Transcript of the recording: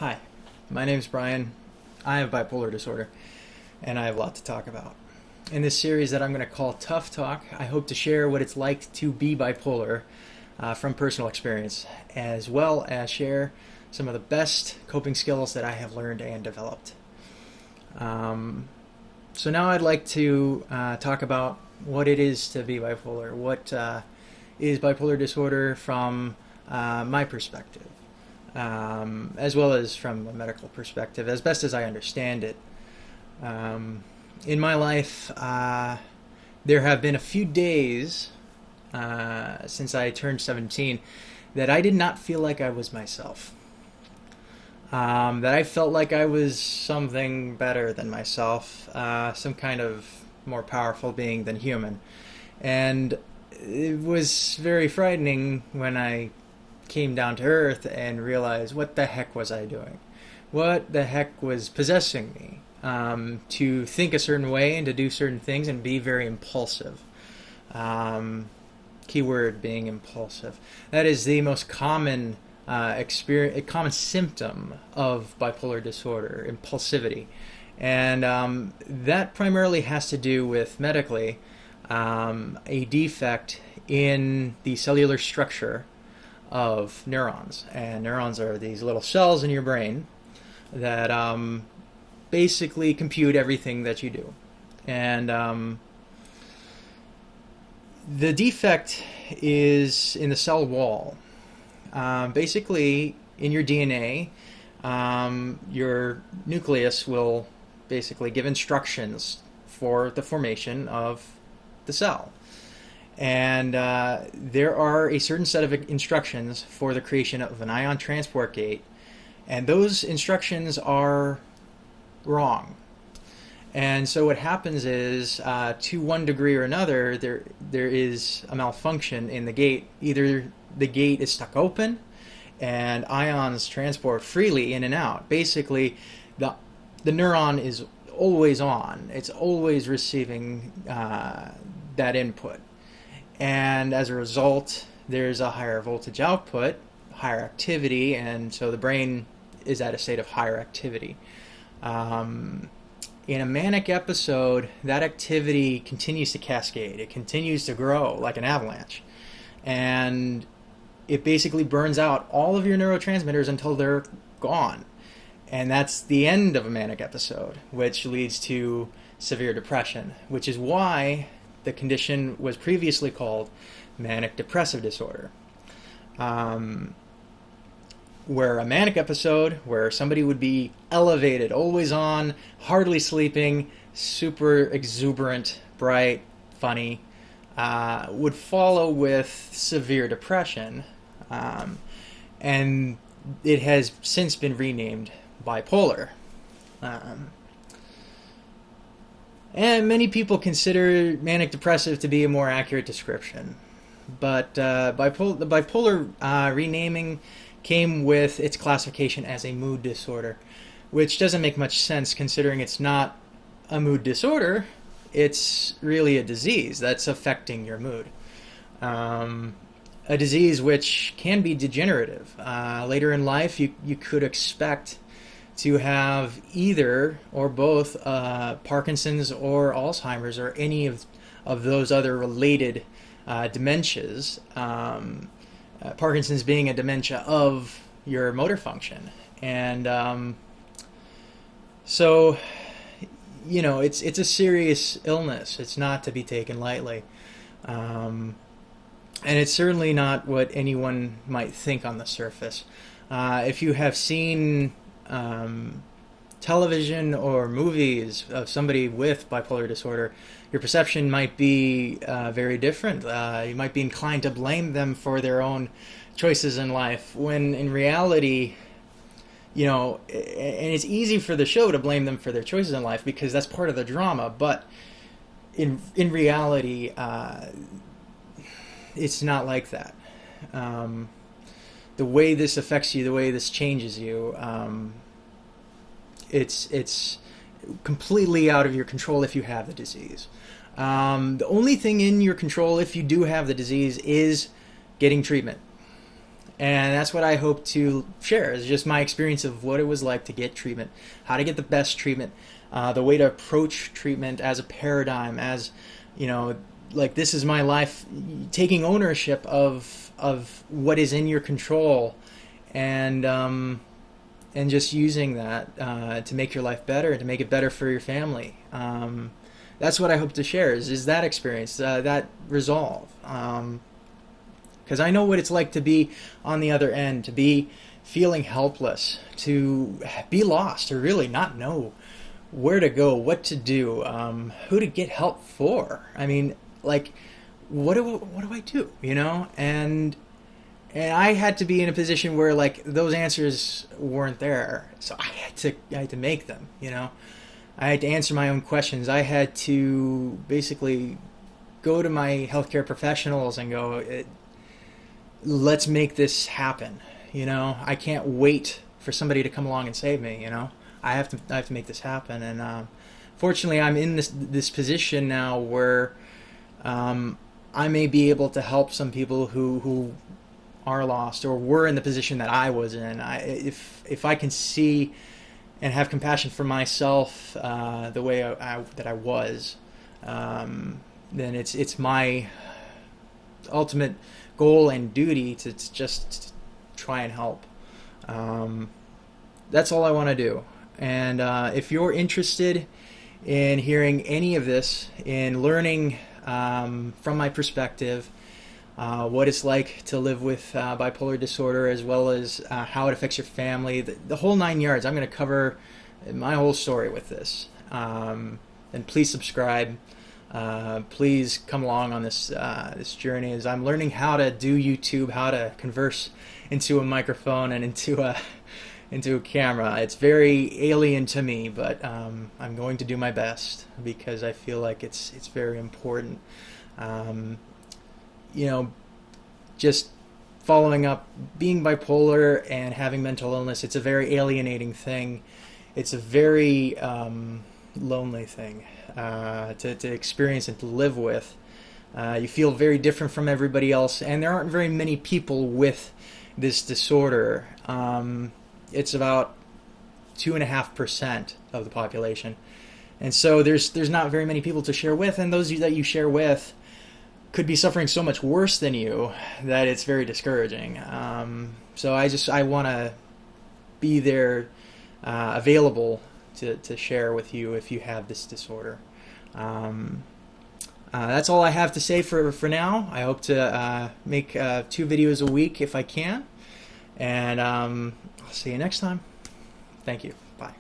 Hi, my name's Brian. I have bipolar disorder, and I have a lot to talk about. In this series that I'm going to call Tough Talk, I hope to share what it's like to be bipolar from personal experience, as well as share some of the best coping skills that I have learned and developed. So now I'd like to talk about what it is to be bipolar. What is bipolar disorder from my perspective? As well as from a medical perspective, as best as I understand it. In my life, there have been a few days since I turned 17 that I did not feel like I was myself. That I felt like I was something better than myself, some kind of more powerful being than human. And it was very frightening when I came down to earth and realized, what the heck was I doing? What the heck was possessing me to think a certain way and to do certain things and be very impulsive? Keyword being impulsive. That is the most common common symptom of bipolar disorder, impulsivity. And that primarily has to do with, medically, a defect in the cellular structure of neurons. And neurons are these little cells in your brain that basically compute everything that you do. And the defect is in the cell wall. Basically, in your DNA, your nucleus will basically give instructions for the formation of the cell. And there are a certain set of instructions for the creation of an ion transport gate, and those instructions are wrong. And so what happens is, to one degree or another, there is a malfunction in the gate. Either the gate is stuck open, and ions transport freely in and out. Basically, the neuron is always on. It's always receiving that input. And as a result, there's a higher voltage output, higher activity, and so the brain is at a state of higher activity. In a manic episode, that activity continues to cascade. It continues to grow like an avalanche. And it basically burns out all of your neurotransmitters until they're gone. And that's the end of a manic episode, which leads to severe depression, which is why the condition was previously called manic depressive disorder. Where a manic episode, where somebody would be elevated, always on, hardly sleeping, super exuberant, bright, funny, would follow with severe depression. And it has since been renamed bipolar. And many people consider manic depressive to be a more accurate description. But the bipolar renaming came with its classification as a mood disorder, which doesn't make much sense considering it's not a mood disorder, it's really a disease that's affecting your mood. A disease which can be degenerative. Later in life, you could expect to have either or both Parkinson's or Alzheimer's or any of those other related dementias. Parkinson's being a dementia of your motor function. And so, you know, it's a serious illness. It's not to be taken lightly. And it's certainly not what anyone might think on the surface. If you have seen television or movies of somebody with bipolar disorder, your perception might be very different. You might be inclined to blame them for their own choices in life, when in reality, you know, and it's easy for the show to blame them for their choices in life because that's part of the drama, but in reality, it's not like that. The way this affects you, the way this changes you, it's completely out of your control if you have the disease. The only thing in your control if you do have the disease is getting treatment. And that's what I hope to share, is just my experience of what it was like to get treatment, how to get the best treatment, the way to approach treatment as a paradigm, as, you know, like, this is my life, taking ownership of what is in your control, and just using that to make your life better and to make it better for your family. That's what I hope to share, is that experience, that resolve. Because I know what it's like to be on the other end, to be feeling helpless, to be lost, to really not know where to go, what to do, who to get help for. I mean, like, what do I do? You know, and I had to be in a position where, like, those answers weren't there, so I had to make them. You know, I had to answer my own questions. I had to basically go to my healthcare professionals and go, let's make this happen. You know, I can't wait for somebody to come along and save me. You know, I have to make this happen. And fortunately, I'm in this position now where I may be able to help some people who are lost or were in the position that I was in. If I can see and have compassion for myself the way that I was, then it's my ultimate goal and duty to just try and help. That's all I want to do. And if you're interested in hearing any of this, in learning from my perspective, what it's like to live with bipolar disorder, as well as how it affects your family, the whole 9 yards, I'm going to cover my whole story with this. And please subscribe. Please come along on this journey, as I'm learning how to do YouTube, how to converse into a microphone and into a camera. It's very alien to me, but I'm going to do my best, because I feel like it's very important. You know, just following up, being bipolar and having mental illness, it's a very alienating thing. It's a very lonely thing to experience and to live with. You feel very different from everybody else, and there aren't very many people with this disorder. It's about 2.5% of the population, and so there's not very many people to share with, and those that you share with could be suffering so much worse than you that it's very discouraging. So I want to be there, available to share with you if you have this disorder. That's all I have to say for now. I hope to make 2 videos a week if I can, and I'll see you next time. Thank you. Bye.